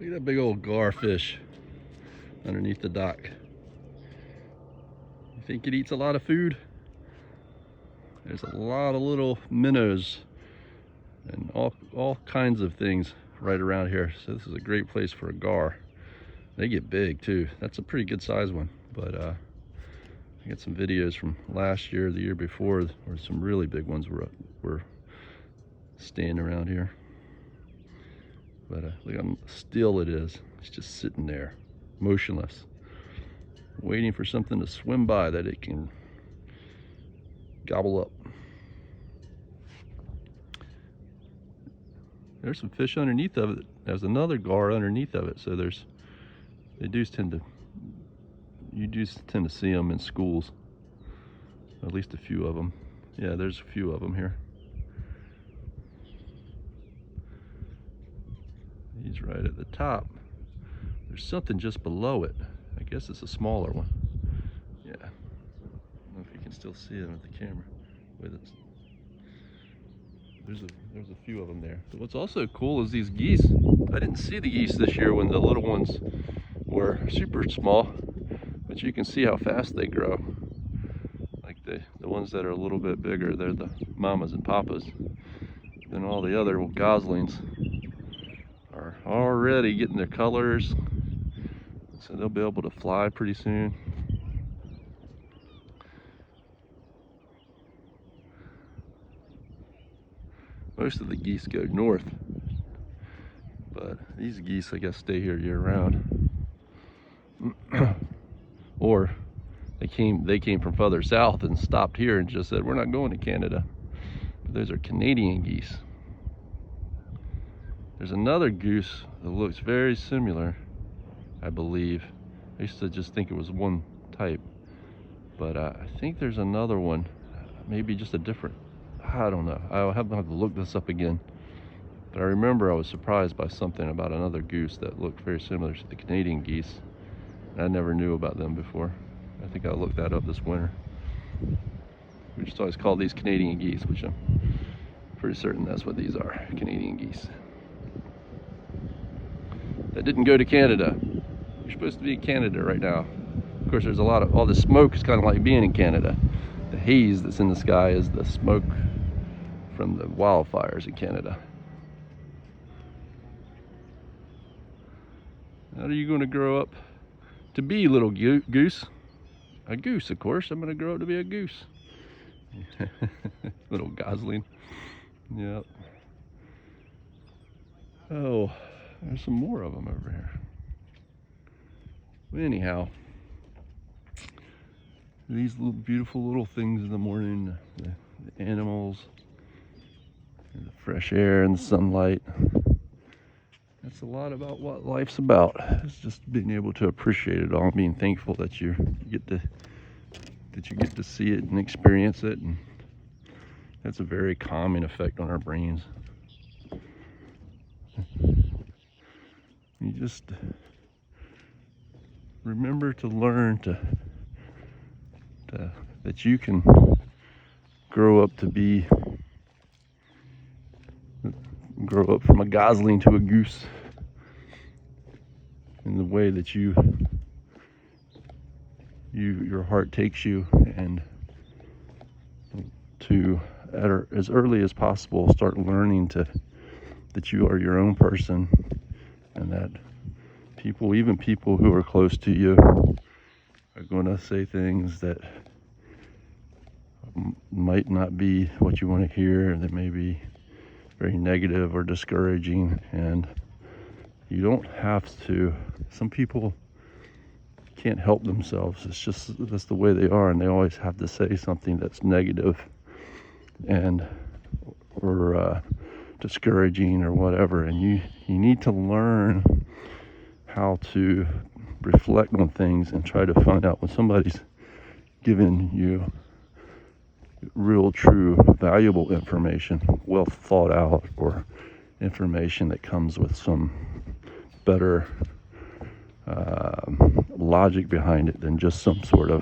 Look at that big old garfish underneath the dock. You think it eats a lot of food? There's a lot of little minnows and all kinds of things right around here. So this is a great place for a gar. They get big too. That's a pretty good size one. But I got some videos from last year, the year before, where some really big ones were staying around here. But look how still it is. It's just sitting there, motionless, waiting for something to swim by that it can gobble up. There's some fish underneath of it. There's another gar underneath of it. So you do tend to see them in schools. At least a few of them. Yeah, there's a few of them here. He's right at the top. There's something just below it. I guess it's a smaller one. Yeah. I don't know if you can still see them with the camera. There's a few of them there. But what's also cool is these geese. I didn't see the geese this year when the little ones were super small, but you can see how fast they grow. Like the ones that are a little bit bigger, they're the mamas and papas. Then all the other goslings are already getting their colors, so they'll be able to fly pretty soon. Most of the geese go north, but these geese, I guess, stay here year round. Or they came from further south and stopped here and just said, we're not going to Canada. But those are Canadian geese. There's another goose that looks very similar, I believe. I used to just think it was one type, but I think there's another one, maybe just a different, I don't know. I'll have to look this up again. But I remember I was surprised by something about another goose that looked very similar to the Canadian geese. I never knew about them before. I think I'll look that up this winter. We just always call these Canadian geese, which I'm pretty certain that's what these are, Canadian geese. That didn't go to Canada. You're supposed to be in Canada right now. Of course, there's all the smoke is kind of like being in Canada. The haze that's in the sky is the smoke from the wildfires in Canada. How are you going to grow up to be, little goose? A goose, of course. I'm going to grow up to be a goose. Little gosling. Yep. Oh, there's some more of them over here. But anyhow, these little beautiful little things in the morning, the animals, and the fresh air and the sunlight. That's a lot about what life's about. It's just being able to appreciate it all, being thankful that you get to see it and experience it, and that's a very calming effect on our brains. You just remember to learn that you can grow up from a gosling to a goose in the way that your heart takes you, and to as early as possible start learning that you are your own person, and that even people who are close to you are going to say things that might not be what you want to hear, and that may be very negative or discouraging, and you don't have to. Some people can't help themselves. It's just, that's the way they are, and they always have to say something that's negative or discouraging or whatever, and you need to learn how to reflect on things and try to find out when somebody's giving you real, true, valuable information, well thought out, or information that comes with some better logic behind it than just some sort of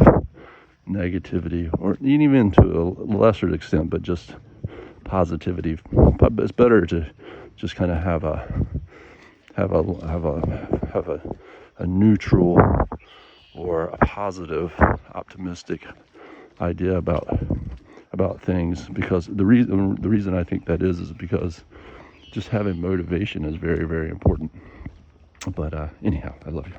negativity, or even to a lesser extent, but just positivity. But it's better to just kind of have have a neutral or a positive, optimistic idea about things. Because the reason I think that is because just having motivation is very, very important. But anyhow, I love you.